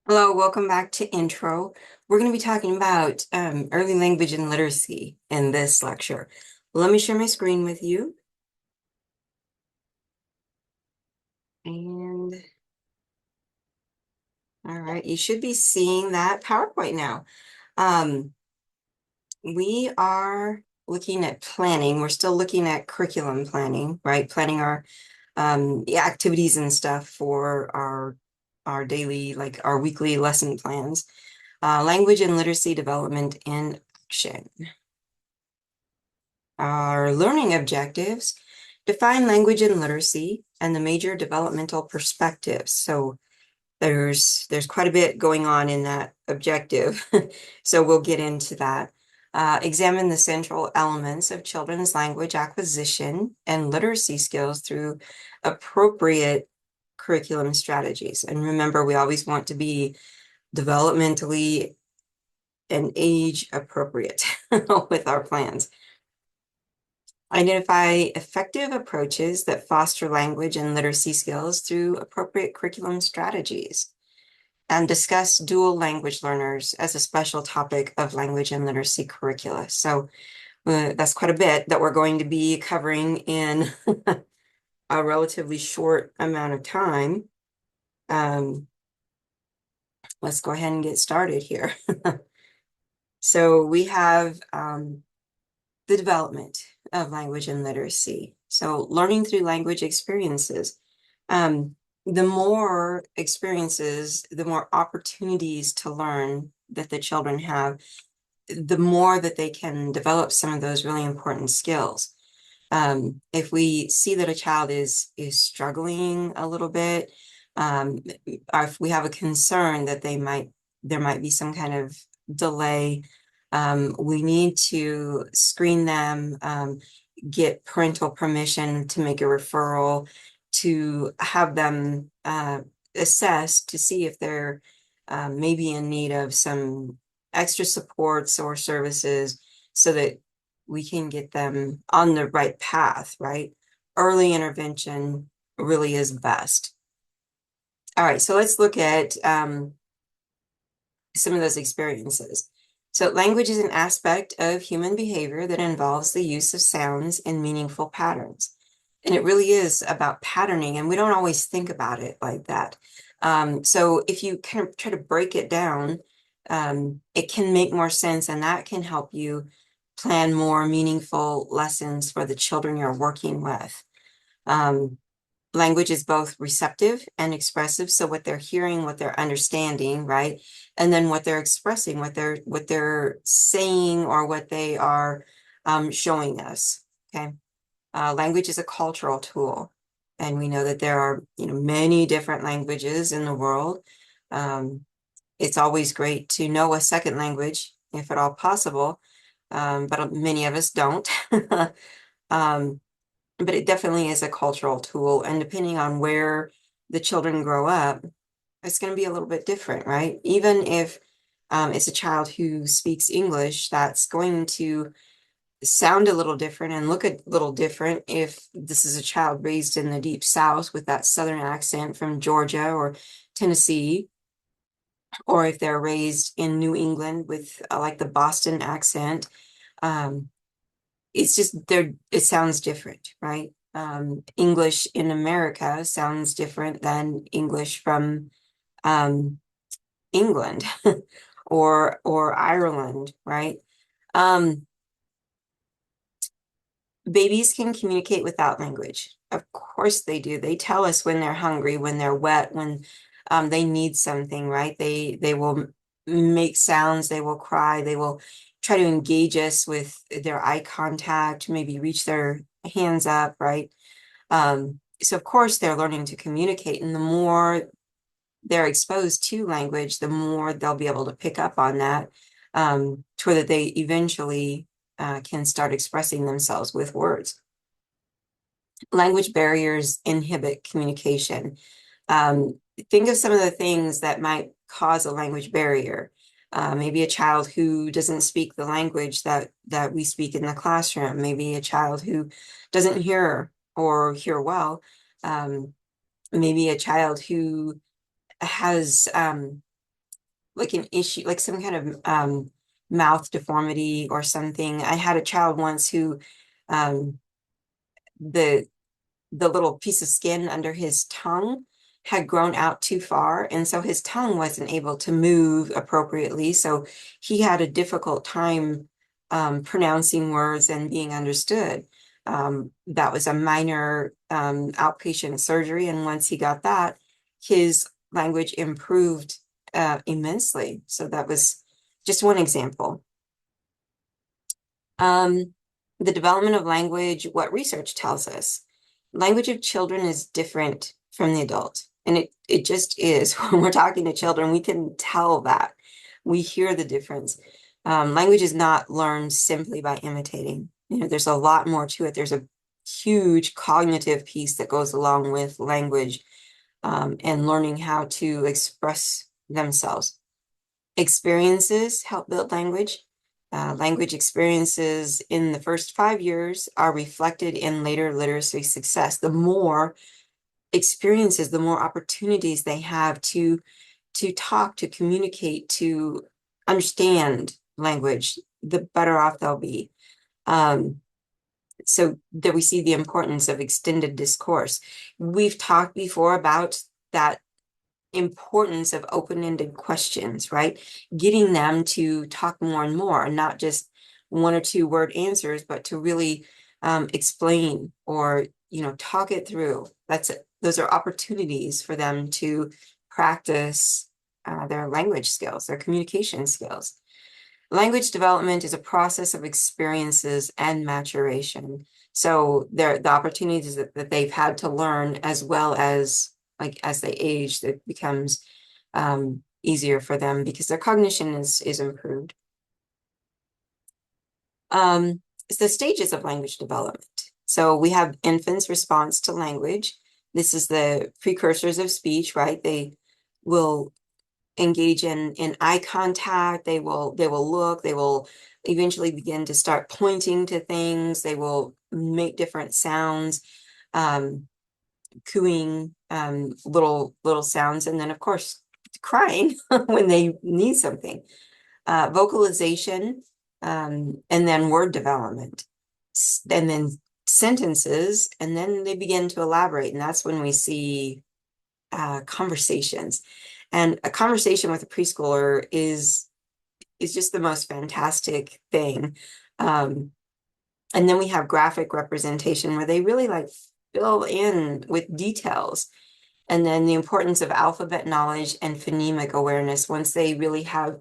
Hello, welcome back to Intro. We're going to be talking about early language and literacy in this lecture. Let me share my screen with you. And all right, you should be seeing that PowerPoint now. Um, we are looking at planning. We're still looking at curriculum planning, right? Planning our activities and stuff for our daily, like our weekly lesson plans. Language and literacy development in action. Our learning objectives define language and literacy and the major developmental perspectives. So there's quite a bit going on in that objective. So we'll get into that. Examine the central elements of children's language acquisition and literacy skills through appropriate curriculum strategies. And remember, we always want to be developmentally and age appropriate with our plans. Identify effective approaches that foster language and literacy skills through appropriate curriculum strategies. And discuss dual language learners as a special topic of language and literacy curricula. So that's quite a bit that we're going to be covering in a relatively short amount of time. Let's go ahead and get started here. So we have the development of language and literacy. So learning through language experiences. The more experiences, the more opportunities to learn that the children have, the more that they can develop some of those really important skills. If we see that a child is struggling a little bit, or if we have a concern that there might be some kind of delay, we need to screen them, get parental permission to make a referral, to have them assessed to see if they're maybe in need of some extra supports or services so that we can get them on the right path, right? Early intervention really is best. All right, so let's look at some of those experiences. So language is an aspect of human behavior that involves the use of sounds in meaningful patterns. And it really is about patterning, and we don't always think about it like that. So if you kind of try to break it down, it can make more sense, and that can help you plan more meaningful lessons for the children you're working with. Language is both receptive and expressive. So what they're hearing, what they're understanding, right? And then what they're expressing, what they're saying, or what they are showing us. Okay. Language is a cultural tool. And we know that there are, many different languages in the world. It's always great to know a second language, if at all possible. But many of us don't. Um, but it definitely is a cultural tool. And depending on where the children grow up, it's going to be a little bit different, right? Even if it's a child who speaks English, that's going to sound a little different and look a little different if this is a child raised in the deep South with that Southern accent from Georgia or Tennessee, or if they're raised in New England with like the Boston accent. It's just it sounds different, right? English in America sounds different than English from England or Ireland, right? Um, Babies can communicate without language. Of course they do. They tell us when they're hungry, when they're wet, when they need something, right? They will make sounds, they will cry, they will try to engage us with their eye contact, maybe reach their hands up, right? So of course they're learning to communicate, and the more they're exposed to language, the more they'll be able to pick up on that, so that they eventually can start expressing themselves with words. Language barriers inhibit communication. Think of some of the things that might cause a language barrier. Maybe a child who doesn't speak the language that we speak in the classroom. Maybe a child who doesn't hear or hear well. Maybe a child who has like an issue, like some kind of mouth deformity or something. I had a child once who um, the little piece of skin under his tongue had grown out too far, and so his tongue wasn't able to move appropriately. So he had a difficult time pronouncing words and being understood. That was a minor outpatient surgery, and once he got that, his language improved immensely. So that was just one example. The development of language, what research tells us. Language of children is different from the adult. And it just is. When we're talking to children, we can tell that. We hear the difference. Language is not learned simply by imitating. There's a lot more to it. There's a huge cognitive piece that goes along with language and learning how to express themselves. Experiences help build language. Language experiences in the first 5 years are reflected in later literacy success. The more experiences, the more opportunities they have to talk, to communicate, to understand language, the better off they'll be. So that we see the importance of extended discourse. We've talked before about that importance of open-ended questions, right? Getting them to talk more and more, not just 1 or 2 word answers, but to really explain or talk it through. Those are opportunities for them to practice their language skills, their communication skills. Language development is a process of experiences and maturation. So the opportunities that they've had to learn, as well as like as they age, it becomes easier for them because their cognition is improved. It's the stages of language development. So we have infants' response to language. This is the precursors of speech, right? They will engage in eye contact. They will look. They will eventually begin to start pointing to things. They will make different sounds, cooing, little sounds, and then of course crying when they need something. Vocalization, and then word development, and then sentences, and then they begin to elaborate, and that's when we see conversations. And a conversation with a preschooler is just the most fantastic thing. And then we have graphic representation where they really like fill in with details. And then the importance of alphabet knowledge and phonemic awareness. Once they really have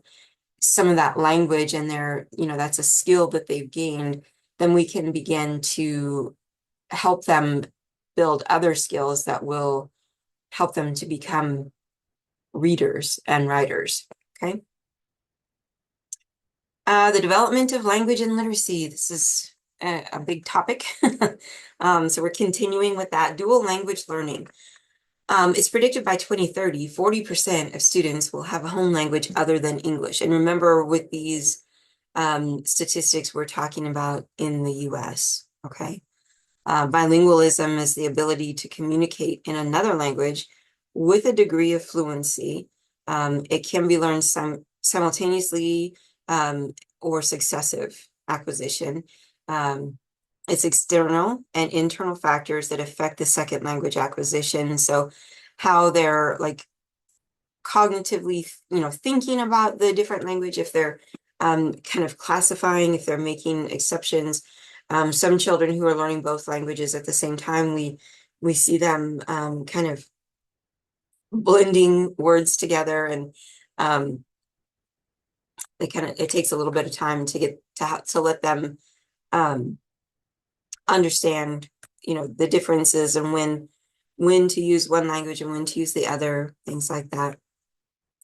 some of that language and that's a skill that they've gained, then we can begin to help them build other skills that will help them to become readers and writers. Okay. The development of language and literacy. This is a big topic. So we're continuing with that. Dual language learning. It's predicted by 2030, 40% of students will have a home language other than English. And remember, with these statistics, we're talking about in the US, okay? Bilingualism is the ability to communicate in another language with a degree of fluency. It can be learned simultaneously or successive acquisition. It's external and internal factors that affect the second language acquisition. So how they're like cognitively, thinking about the different language, if they're kind of classifying, if they're making exceptions. Some children who are learning both languages at the same time, we see them kind of blending words together, and it takes a little bit of time to get to let them understand, the differences and when to use one language and when to use the other, things like that.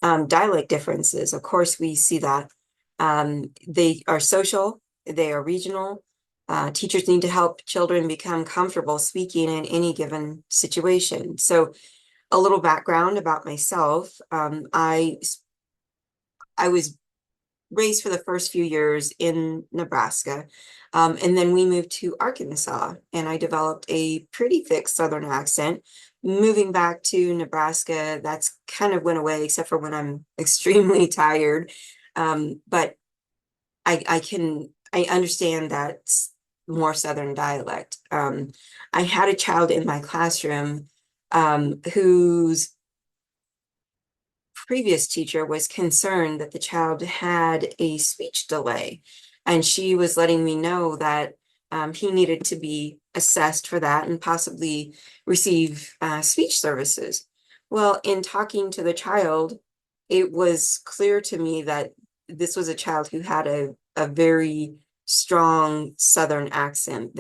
Dialect differences, of course, we see that. They are social, they are regional. Teachers need to help children become comfortable speaking in any given situation. So a little background about myself. I was raised for the first few years in Nebraska. And then we moved to Arkansas, and I developed a pretty thick Southern accent, moving back to Nebraska, that's kind of went away, except for when I'm extremely tired. But I understand that more Southern dialect. I had a child in my classroom whose previous teacher was concerned that the child had a speech delay, and she was letting me know that he needed to be assessed for that and possibly receive speech services. Well, in talking to the child, it was clear to me that this was a child who had a very strong Southern accent.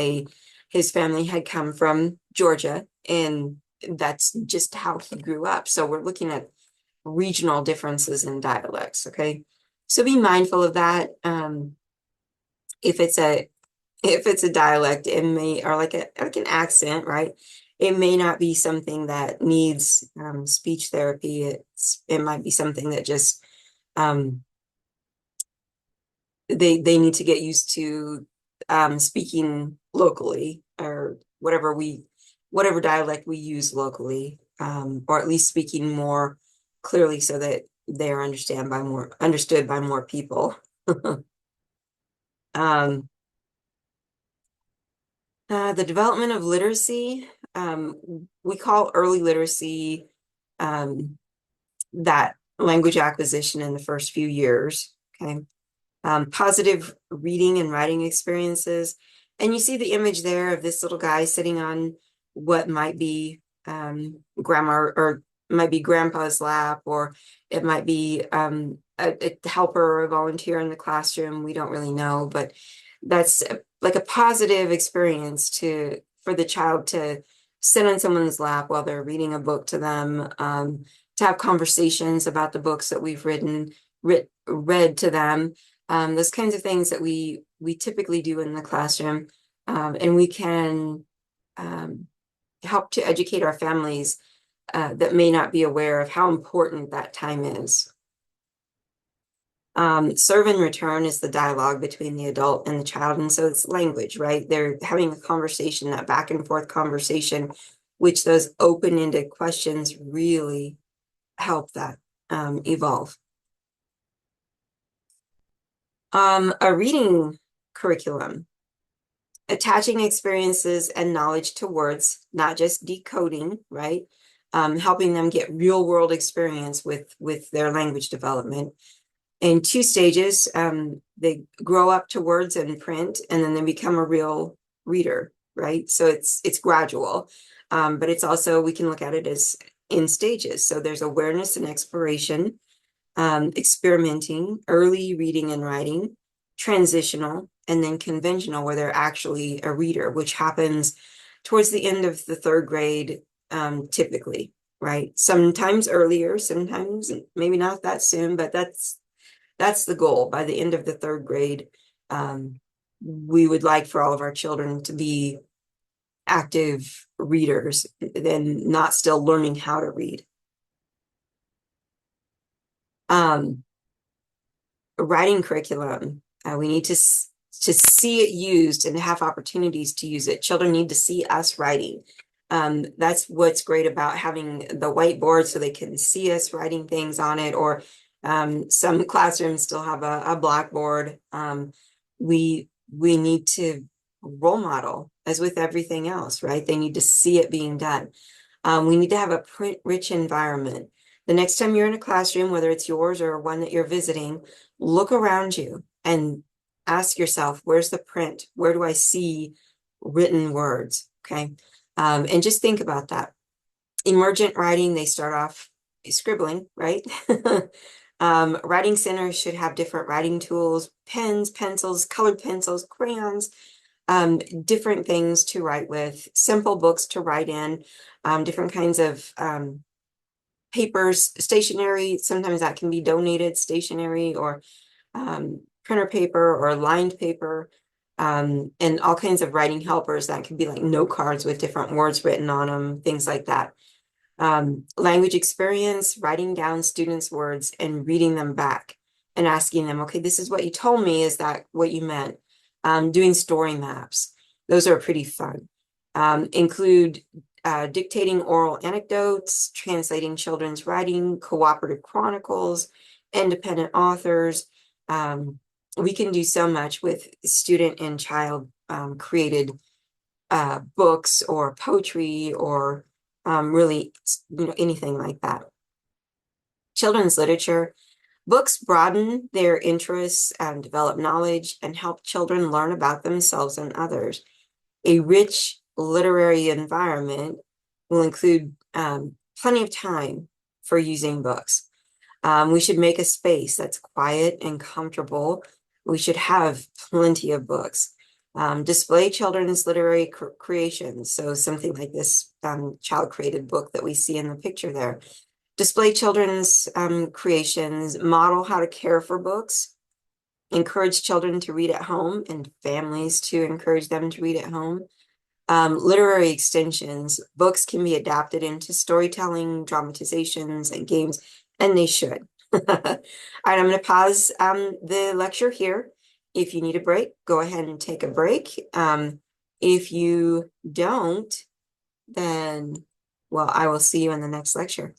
His family had come from Georgia, and that's just how he grew up. So we're looking at regional differences in dialects, okay? So be mindful of that. If it's a if it's a dialect, it may, or like an accent, right? It may not be something that needs speech therapy. It might be something that just um, they need to get used to speaking locally, or whatever dialect we use locally, or at least speaking more clearly so that they are understood by more people. Um, the development of literacy, we call early literacy um, that language acquisition in the first few years. Okay. Positive reading and writing experiences. And you see the image there of this little guy sitting on what might be grandma, or might be grandpa's lap, or it might be a helper or a volunteer in the classroom. We don't really know, but that's like a positive experience for the child to sit on someone's lap while they're reading a book to them, to have conversations about the books that we've read to them, those kinds of things that we typically do in the classroom, and we can help to educate our families that may not be aware of how important that time is. Serve and return is the dialogue between the adult and the child, and so it's language, right? They're having a conversation, that back and forth conversation, which those open-ended questions really help that evolve. A reading curriculum, attaching experiences and knowledge to words, not just decoding, right? Helping them get real world experience with their language development. In 2 stages, they grow up to words and print, and then they become a real reader, right? So it's gradual, but it's also, we can look at it as in stages. So there's awareness and exploration, experimenting, early reading and writing, transitional, and then conventional, where they're actually a reader, which happens towards the end of the 3rd grade, typically, right? Sometimes earlier, sometimes maybe not that soon, but that's the goal. By the end of the 3rd grade, we would like for all of our children to be active readers, then not still learning how to read. Writing curriculum, we need to see it used and have opportunities to use it. Children need to see us writing. That's what's great about having the whiteboard, so they can see us writing things on it, or some classrooms still have a blackboard. We need to role model, as with everything else, right? They need to see it being done. We need to have a print-rich environment. The next time you're in a classroom, whether it's yours or one that you're visiting, look around you and ask yourself, where's the print? Where do I see written words? Okay. And just think about that. Emergent writing, they start off scribbling, right? Writing centers should have different writing tools, pens, pencils, colored pencils, crayons, different things to write with, simple books to write in, different kinds of papers, stationery. Sometimes that can be donated stationery, or printer paper or lined paper, and all kinds of writing helpers that can be like note cards with different words written on them, things like that. Language experience, writing down students' words and reading them back and asking them, okay, this is what you told me. Is that what you meant? Doing story maps. Those are pretty fun. Include dictating oral anecdotes, translating children's writing, cooperative chronicles, independent authors. We can do so much with student and child created books or poetry or really, anything like that. Children's literature. Books broaden their interests, develop knowledge, and help children learn about themselves and others. A rich literary environment will include plenty of time for using books. We should make a space that's quiet and comfortable. We should have plenty of books. Display children's literary creations. So something like this child-created book that we see in the picture there. Display children's creations, model how to care for books, encourage children to read at home and families to encourage them to read at home. Literary extensions, books can be adapted into storytelling, dramatizations, and games, and they should. All right, I'm going to pause the lecture here. If you need a break, go ahead and take a break. If you don't, then, well, I will see you in the next lecture.